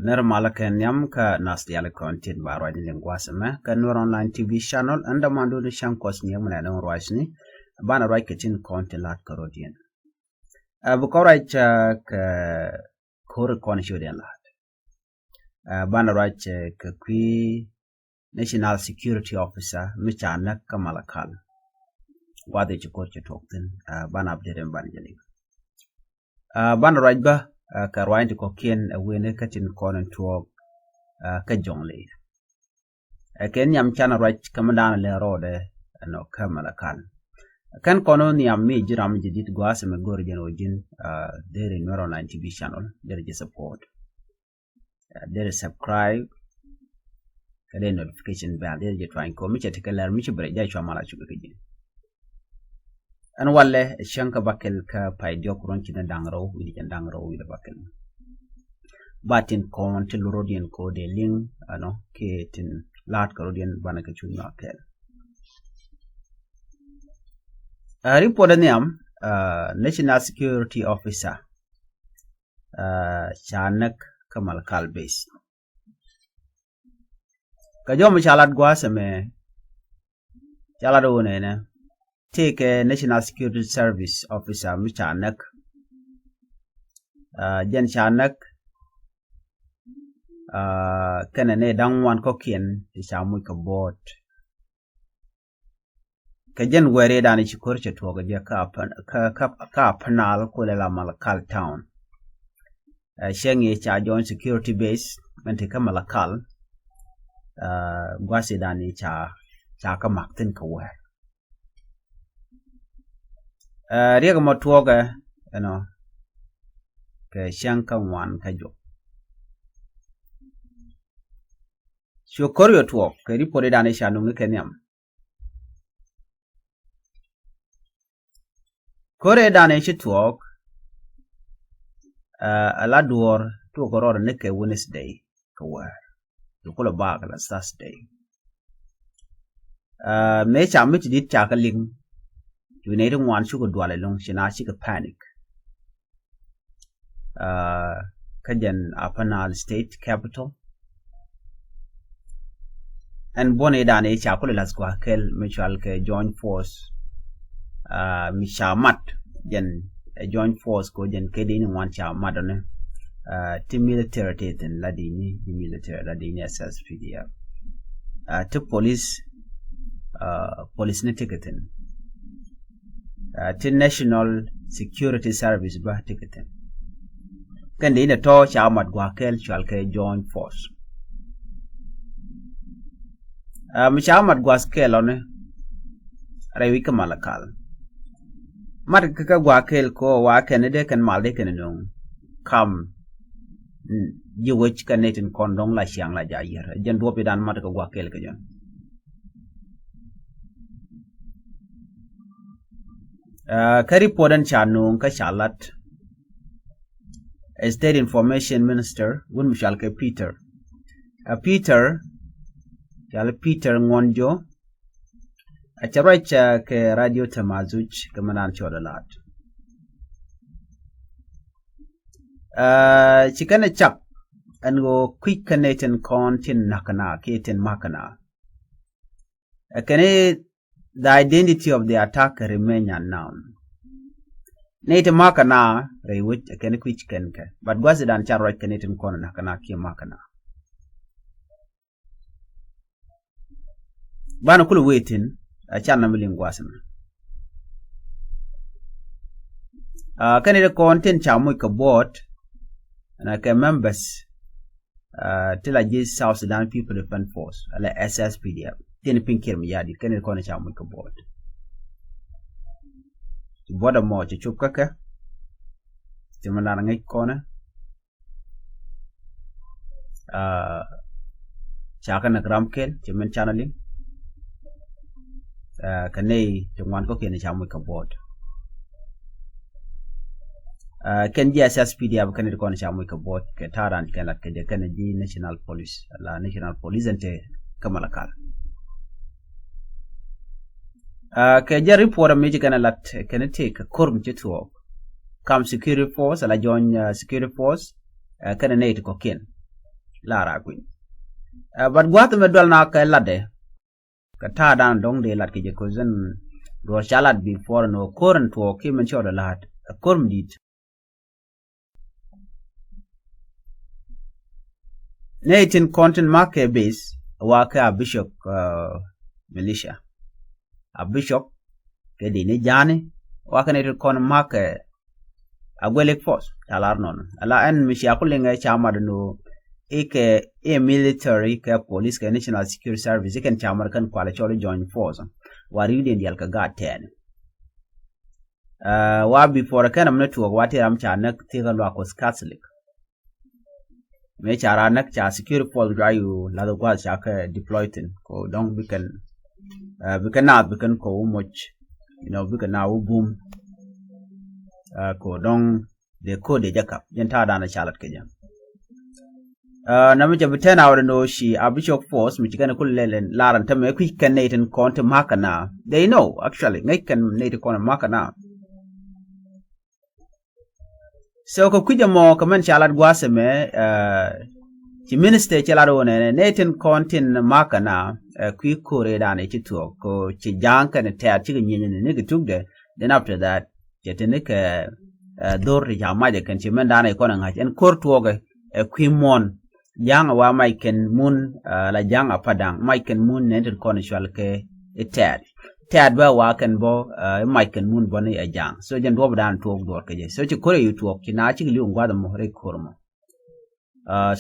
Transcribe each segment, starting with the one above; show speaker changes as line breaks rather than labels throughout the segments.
Ner malakal nyam ka nastiale content ba rwaj lingwasame ka Nuer online TV channel anda mandu ni shankos nyam na non rwajni bana rwaj ketin content lat karodien. Bukoraj ka kore kon shoden lat. Bana rwaj ka kwi National Security Officer michana ka malakal. Wade chukor chutokten bana abderen banjali. Bana rwaj ba ka rwaj ko kien wene katin konen tuog ka jongle. Ken nyam chana rwaj kamadana le rode no ka malakal. Kan kono ni ammi jiram jidit gwase me gorjen ojin there in Nuer online TV channel there is support there is subscribe kade notification bell there you trying ko mi chetikalar mi chibre jay chwa chugo kejin an walle shanka bakel ka paidio kuron ci dangro wi dangro wi bakel batin kon til rodien ko de ling ano ke tin lat ko rodien banaka chunya kel report niam National Security Officer Chanak Kamal Kalbase kajom chalat gwasame chalado ne take a National Security Service Officer Michanak Jen Chanak kanane dangwan kokien chamu ka bot kajen were dani chikorche tuoga dia ka panal kulela malakal town shengi cha joint security base mente ka malakal gwasi dani cha ka maktin ka wer riega mo tuoga ke shanka wan ka jo shokoryo tuog ke ripore dani shanu ngikenyam Kore dane shi tuok ala duor to goror neke Wednesday ka war to kula bag la Thursday me cha mit dit cha ka ling you need one shu ko dwale long shina shi ka panic kajan Apanal state capital and bone dane cha kula laswa kel mutual ke joint force mishamat jen joint force ko jen kedini wan chamat ne ti military teten ladini di military ladini SSPDF ti police ne ticketin ti National Security Service ba ticketin kandi ina to chamat gwa kel chwal ke joint force mishamat gwa scale ne rewi ka malakal mat kaka gwakel ko wa kenede kan malde kenedong kam jiwech kanetin kondong la siang la jayer jen do pidan mat ka gwakel ka jon kari podan chanung ka shalat State Information Minister wun mishal ke Peter Ngonjo Acharacha ke radio tamazuch kamanan chodalat. Chikane chap and go quick connecting contin nakana keten makana. Kane the identity of the attacker remain unknown. Nate makana rewit a kene quick kenke, but was it ancharai connecting con nakana ki makana. Banakulu waiting. Achana milingwasam kanida content chamu ka bot and ka members tila jis South Sudan People Defense Force ala SSPDF tin pinkir mi yadi kanida kona chamu ka bot boda mo chup kaka timana ngai kona chaka na gramkel chimen channeling kanei tungwan ko kene chamu ka board ken SSPDF kan ko chamu ka board ke taran kan lat ke kan di national police ante kamalakal ke report me kan lat kan take kurm chitu kam security force ala join security force kan nei ko ken lara queen but gwat me dol na ka lade ka ta dan dong de lat ke je ko zen ro chalat before no current to ki men choda lat korm dit Nathan content market base waka bishop militia a bishop ke di ni jani waka ne kon market agwelek force talar non ala en mishia kulinga chama no ike military ke police ke national security service ken chamar kan kwala cholo join force wari den dial ka ga 10 wa before kan am network wati ram cha nak tiga lo ko catholic me chara nak cha security force drayu la do kwa cha ka deployed ko donc we can ko much we can now boom ko don de ko de jakap yenta da na chalat ke jam na mi jabu 10 hour no shi abishop force mi tigana kullelen laran ta me quick can naten konta makana they know actually ngai kan naten konta makana so ko kuja mo kaman chalat gwaseme ci minister chalado ne naten kontin makana quick kore da ne ci to ko ci janka ne ta ci nyenye ne ne tugde then after that jetene ke dor ya maje kan ci men dana ko nan hajen kortuoge kwimon jang wa maiken mun la jang apadang maiken mun nenten konishwal ke tad ba wa kan bo maiken mun boni a jang so jen do dan to dor ke je so ci kore yutuok ci na ci li ngwa da mo re kormo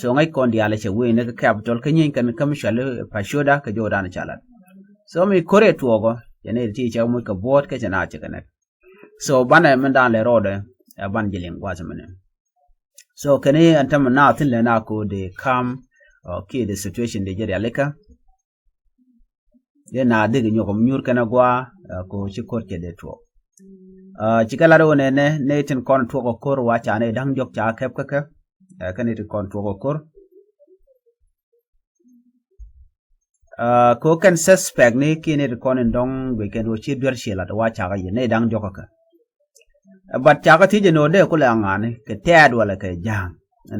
so ngai kon dia le che we ne capital ke nyin kan kamishwal pa shoda ke jodan chalat so mi kore tuogo jene ti cha mu ka bot ke jana ci kanet so bana men dan le rode ban jilin gwazamene so kene antam na tin le na ko de calm okay the situation de jere aleka ye na de nyo ko nyur kana gwa ko ci korke de to ci kala do ne tin kon to ko kor wa cha ne dang jok cha kep ka kane tin kon to ko kor ko kan suspect ne kine de kon ndong we ken wo ci ber shela wa cha ga ne dang jok ka but cha ka ti je no de ko la ngane ke tad wala ke jang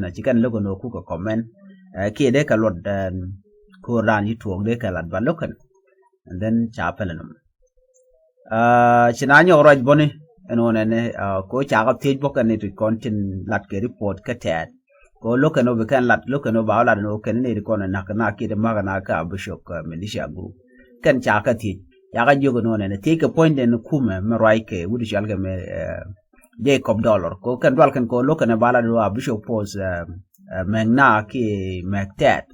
na ci kan logo no ku ko comment ki de ka lot ko ran yi tuok de ka lat ba lokan and then cha pelanum ci na nyo roj boni eno ne ko cha ka ti bo kan ni content lat ke report ka tad ko lokan no be kan lat lokan no ba la no ken ni ko na ki de magana ka bishop militia group kan cha ka ti ya ga jogo no ne take a point en kume me raike wudi shalga me Jacob dollar ko kan dal kan ko lokane bala do bishop pos megna ki mektet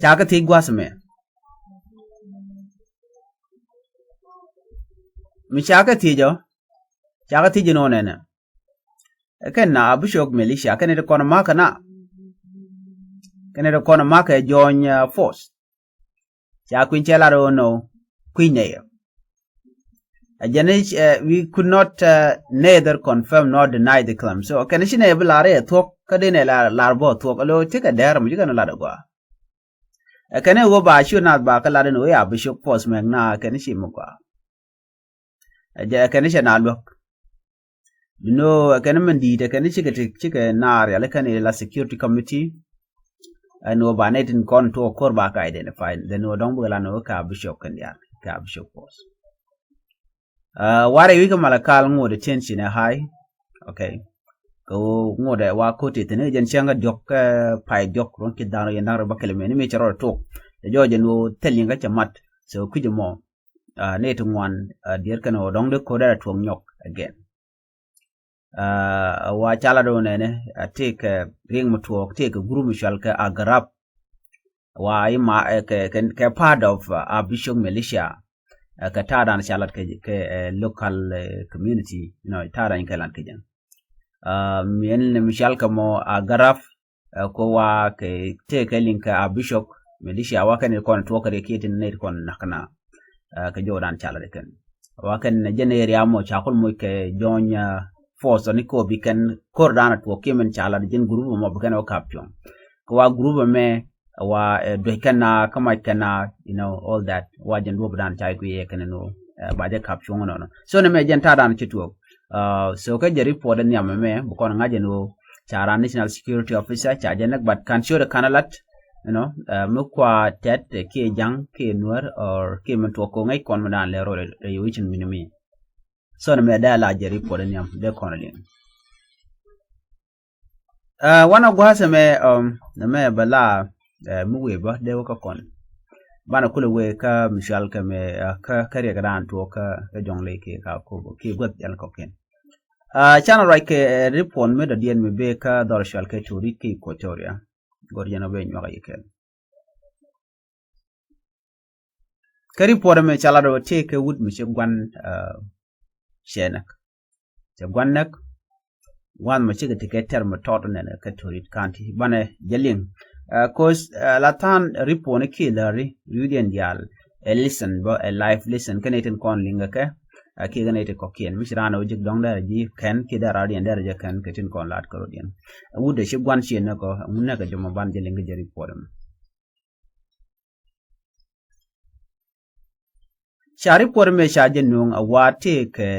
jaga ti gwasme mi jaga ti no ne kan na bishop militia kan de kono maka join force ja kuin chelaro no queen we could not neither confirm nor deny the claim so can she ne blare talk kadene la bo talk lo take a der mu kana la dagwa can wo ba shu na ba kala no ya bishop post magna can she mu kwa can she na look can man di can she get na ya can la security committee no ba ne tin kon to kor ba ka identify then no don bula no ka bishop kan ya ka bishop post ware wi ka malakal ngode tension high okay ko ngode wa ko te ne jen changa jok pai jok ron ki dano yendar ba kele me charo to de joje no telinga chamat so kujimo ne to ngwan dier kan o dong de ko da to nyok again wa chala do ne take ring mutuok take guru mishal ka agarap wa ima ke part of bishop militia ka tada na chalat ke local community tada in kalan ke jan mien mishal ka mo agarap ko wa ke take link bishop militia wa kan ko to kare ke tin ne kon nakana ka jodan chalat ken wa kan jeneri amo chakul mo ke jonya force ni ko bikan kordana to kemen chala din group mo bikan o caption ko wa group me wa do kana kama kana all that wa jen do dan chai ku ye kana no ba je caption no so ne me jen ta dan chitu so ka je report ni am me ko na ngaje no chara national security officer cha janak but kan show the kanalat mukwa tet ke jang ke Nuer or ke mentu ko ngai kon madan le ro re wichin minimi so na me da la je report nyam de konalin wana gwasa me na me bala muwe ba de ko kon bana kula we ka mishal ka me ka kare gran to ka jongle ke ka ko ke god yal ko ken channel right ke report me da dien me be ka dor shal ke turi ke Equatoria gor yana be nyoga yikel ka report me chala do te ke wud mi che gwan shenak che gwan nak wan ma che ke term tot ne ka turi kanti bana jeling cause latan report ne ke lari yudien dial a listen bo a live listen kaneten kon linga ke ke ganete ko ken misrana o jik dong da ji ken ke da radi ndar je ken ketin kon lat ko dien wude shi gwan shi na ko munna ka joma ban je linga je report shari por me sha je nung awate ke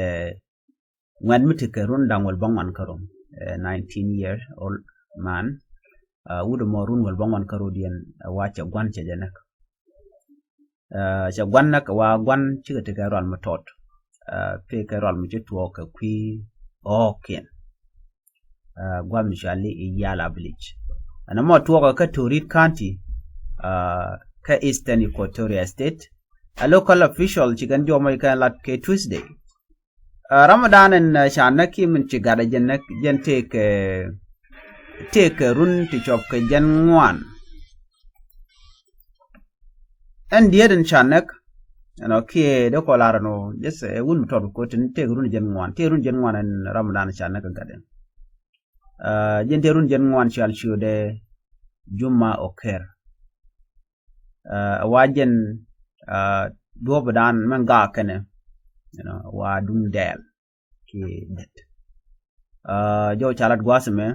ngwan mitike rundang wal bangwan karom 19 year old man wude mo run wal bangwan karo dien wacha gwan che je nak cha gwan nak wa gwan chi te ka ron matot pe ka ron mi to ka kwi oken gwan mi shali yala village ana mo to ka Turit County ka Eastern Equatoria State a local official chigan jo mai ka lat ke Tuesday Ramadan en shana ki min chi gada jen take run ti chop ke jan ngwan en dieden chanak ke de ko larano yes wun to ko tin te run jen ngwan en Ramadan chanak gaden jen te run jen ngwan shal shude Juma Oker wajen do badan man ga kene wa dun del ki det jo chalat gwasme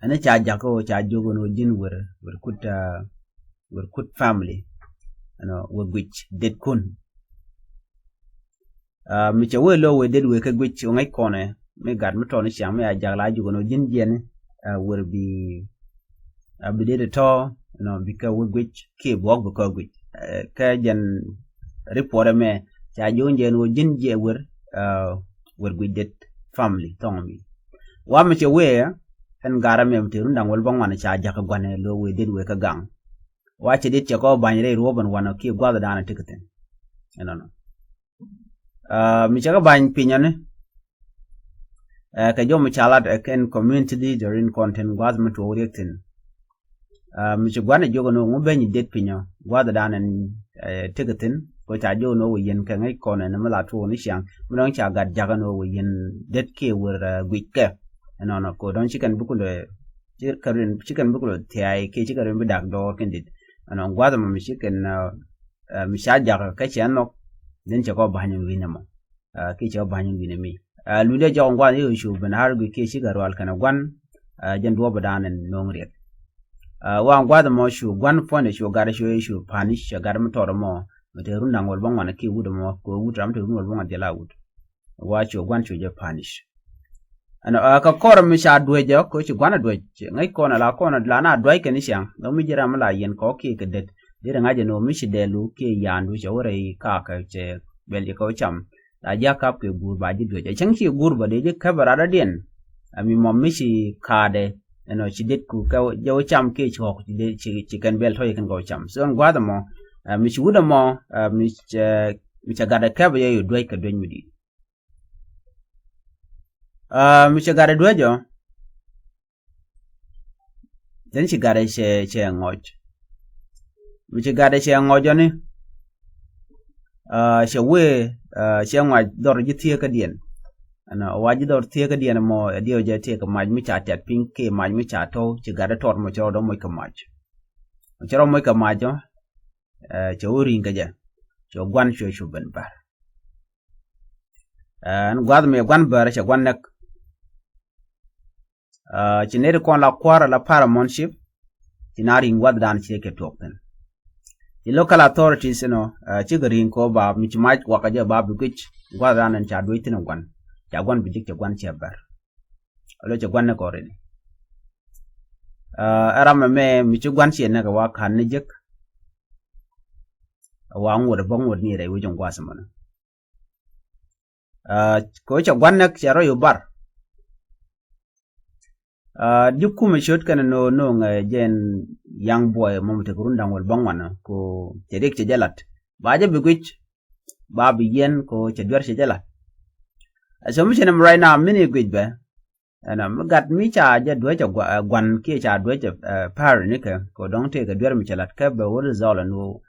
ana cha jako cha jogo no jin wer kut family which det kun mi cha we lo we det we ka gwich ngai kone me gad mi to ni sham ya jagla jogo no jin jen wer bi abide to bika we gwich ke bog ko gwich ka jen report me cha jonje no jin je wer gwich det family tongi wa mi cha we en gara me mtiru ndang wal bangwana cha jaka gwane lo we det we ka gang wache dit ko banyre roban wana ki gwada dana tiketen mi chaga bany pinyane ka jomo chalat ken community leader in content gwazment wo rektin mi chugwana jogo no ngobeni det pinyo gwada dana tiketen ko cha jo no yen ka ngai kone na mala to ni shang mi don cha gad jaga no yen det ke wer gwike ko don chicken bukulo chicken bukulo tiai ke chicken bi dak do kendit gwada ma mi chicken mi sha jaga ka chano den cha ko banyu winamo ke cha banyu winami lude ja ngwa ni shu ben har gu ke shiga ro alkana gwan jan do badanen nongriet wa gwada mo shu gwan fone shu gar shu panish gar mo toro mo te runda ngol bangwa na ki wudo mo ko wudram te ngol bangwa de la wud wa shu gwan shu je panish ka kor mi sha dweje ko chi gwana dweje ngai kona la na dwai ke ni shang do mi jira mala yen ko ki ke det dire ngaje no mi shi delu ke yandu chore ka che belje ko cham da ja kap ke gur ba ji dweje chang chi gur ba de je ka barada den mi mom mi shi kade chi det ku ka jo cham ke chok chi kan bel thoy kan go cham so ngwa da mo mi shi wuda mo mi cha gada ka ba ye dwai ka dwen mi di mi chagare dwejo den chigare che ngoj mi chigare che ngojo ni che we che ngoj dor ji tie ka dien waji dor tie ka dien mo dio je tie ka maj mi cha tet pin ke maj mi cha to chigare tor mo cho do mo ka maj chero mo ka maj che uri ngaja cho gwan shu ben bar gwad me gwan bar che gwan nak chinere kon la kwara la paramountship tinari ngwad dan cheke tokten the local authorities chigarin ko ba mi chimaj wakaje ba bugich ngwad dan cha doitin ngwan cha gwan bijik cha gwan chebar lo che gwan ko re arama me mi chu gwan chen na ka wa kan ni jek wa ngor bong wor ni re wi jong kwa sama ko che gwan nak che ro yu bar dukku me shot kana no jen young boy mom te kurun dangol bong wana ko che dek che jalat ba je bigwich ba bi yen ko che dwer che jalat so mi chenam right now mini gwich be ana magat mi cha je dwe che gwan ke cha dwe che par ni ka ko dong te ka dwer mi chalat ka be wor zola no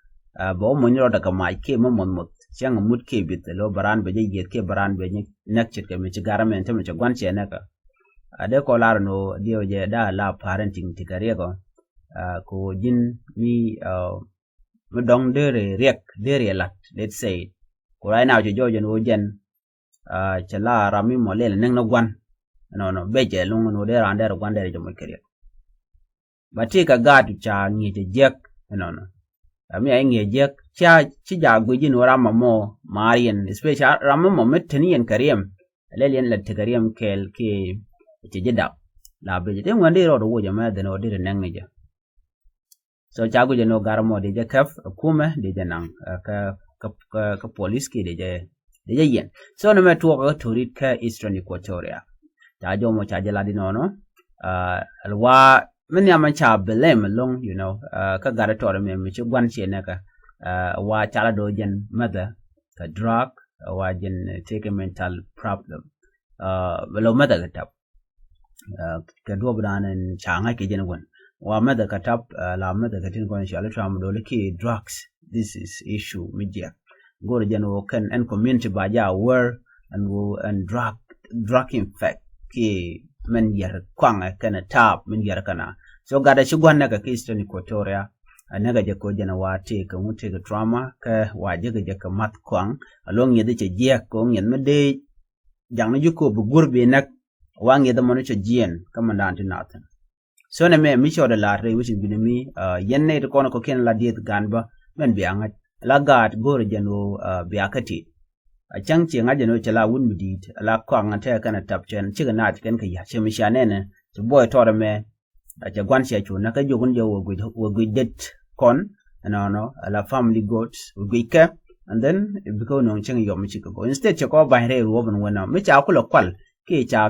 bo mo nyro daga mai ke mo mon mot chang mut ke bit lo baran be je yet ke baran be ni nek chit ke mi che garament mi che gwan che na ka ade ko lar no dio je da la parenting ti kare ko ko jin mi dong de re lat let's say ko right now je jojen o jen che la rami mo le neng no gwan no be je lungu no de ran der gwan der je mo kare bati ka ga tu cha ngi je jek no ami ai ngi jek cha chi ja gu jin ora mo marien especially ram mo metni en kariem le len la te kariem kel ke che jeda la be je ngande ro do je ma de no de nang ni je so chagu je no garmo de je kaf kuma de je nang ka police ki de je yen so no me to ko torit ka eastern equatoria ta jo mo cha je la di no alwa men ya man cha belem long you know ka gara to me mi chu gwan che na ka wa cha la do jen mother ka drug wa jen take a mental problem below mother ka tap ka do bran cha nga ke jen gon wa mother ka tap la mother ka tin gon sha la tram do le ki drugs this is issue media go jen wo kan and community ba ja were and drug infect ki men yar kwang kana tap men yar kana so gada shi gwanna ka Eastern Equatoria anaga je ko jana wate ka mute ka trauma ka waje ga je ka mat kwang along yede che je ko nyen mede jang na juko bu gurbe nak wang yede mono che jien commandant nathan so na me mi shoda la re wisin binimi yenne to kono ko ken la diet ganba men bi angat la gat gore jano bi akati a chang che ngaje no chala wun midit la kwang ante kana tapchen chiga nat ken ka ya che mi shanene to boy tore me a che gwan che chu na ka jogun je wo det kon no la family goats wo gike and then because no chang yo mi chika go instead che ko ba re ro bon wona mi cha ku lo kwal ke cha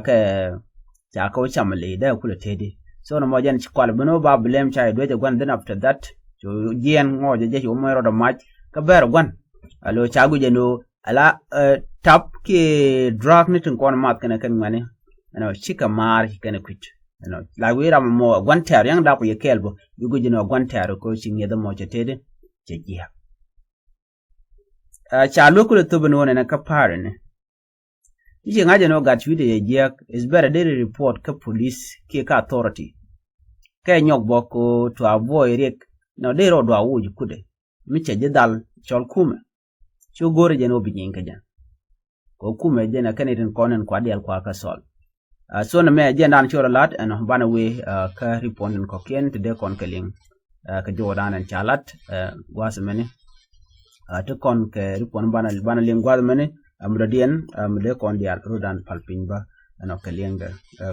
ko chamale da ku lo tedi so no mo jan chi kwal bino ba blame cha do je gwan then after that to jien ngo je mo ro do mach ka ber gwan alo cha gu je no ala tap ke drug ni tin kon mat kana kan mane no chika mar kana kwit no la we ram mo gwantar yang da ko ye kelbo yugo jino gwantar ko sinye da mo chetede che giya cha lokule to bano na ka pare ne yije ngaje no gat wide ye giya is better they report ka police ke ka authority ka nyok boko to avoid rek no they ro do awu kude mi che jedal chol kume chu gore jeno binyin ka jan ko kume jena kanetin konen kwa dial kwa ka sol so na me jen dan chora lat and bana we ka ripon ko ken de kon keling ka jodan an chalat was mene to kon ke ripon bana ling was mene amradien de kon dial rodan palpin ba no keling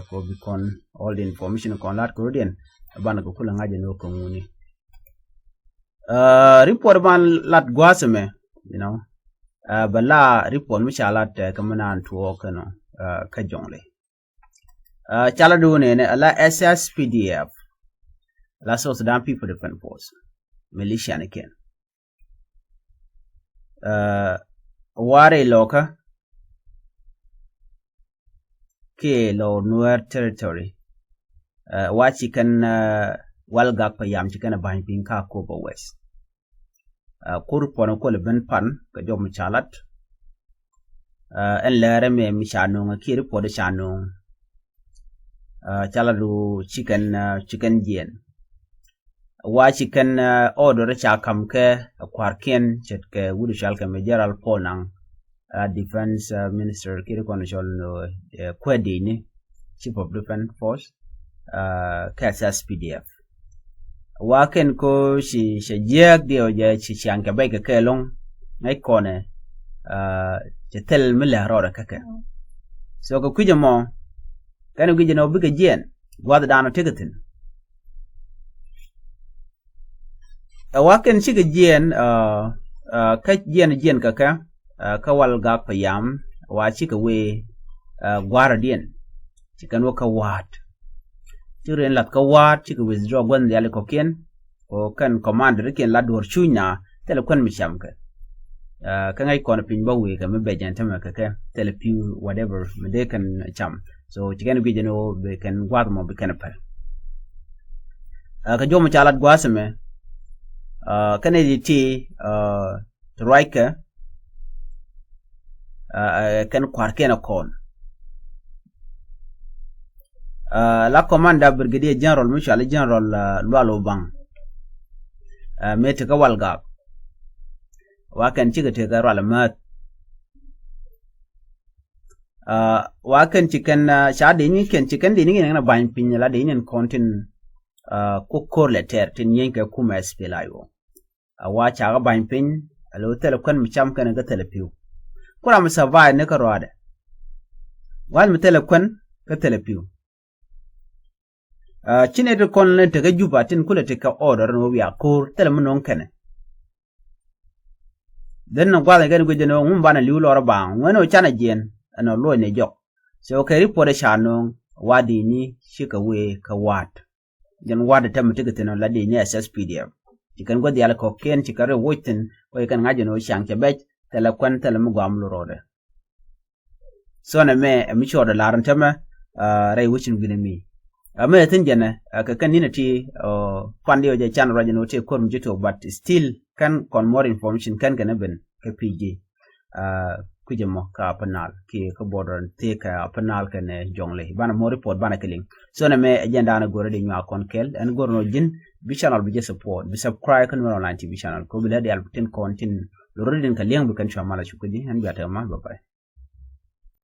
ko bi kon all the information kon lat ko den bana ko kula ngaje no ko nguni report ban lat gwasme you know bala report mi chalat kamanan to kano ka jongle chala do ne ala SSPDF la so Sudan People Defense Force militia ne ken ware loka ke lo Nuer territory wachi kan walga pa yam chikana bahin pin ka ko bo west kur pono ko le ben pan ka jom chalat en lere me mi chano ngakiri pod chano chaladu chicken jien wa chicken order cha kam ke kwarken chet ke wudu shal ke general polnang defense minister kiri kono shol no kwedi ni chief of defense force KSPDF wa ken ko shi shejek dio je chi chanke bay ke long ngai kone chetel mila rora kake so ko kujamo kan wi jeno bi jen gwad dano tigatin waken chiga jen ka jen ka wal ga payam wa chiga we gwara dien chikan wo ka wat chiren lat ka wat chiga withdraw gwan yale ko ken o kan commander ken la dor chunya tele kwan mi chamka ka ngai kon pin ba we ka me be jan tama ka tele pi whatever me de kan cham so chikan wi jeno be kan gwad mo be kan pa ka jomo chalat gwasme kanaditi troika kan kwarkena kon la commander brigadier general Michel general Lwalo Bang mete ka walga wa kan ciga te ga ral mat wa kan cikan sha de ni kan cikan de ni na ban pin la de ni kontin ko kor letter tin yenke kuma spelayo wa cha ga ban pin alo tele kan mi cham kan ga tele piu kura mi survive ne ka roade wal mi tele kan ga tele piu chine de kon le te ga juba tin kula te ka order no wi akor tele mo non kene den no gwala ga go jeno ngum bana liu lor bang ngono chana jen ano lo ne jok so ke report sha no wadi ni shika we ka wat jan wada tam tigatin la de NSS PDF chikan go dial ko ken chikare woiten ko kan ngaje no shang chebej tele kwan tele mu gwam lorode so na me mi chodo laran tama rai wucin ginemi me tin jana ka kan ni ti pandio je chan raje no te korm jito but still kan kon more information kan kana ben ka PG kujemo ka panal ki ka border te ka panal kan jongle bana mo report bana keling so na me agenda na gore de nya kon kel en gorno jin bi channel bi je support bi subscribe kan Nuer Online TV channel ko bi da al tin content lo rodin ka liang bi kan chamala chukudi han biata ma bye bye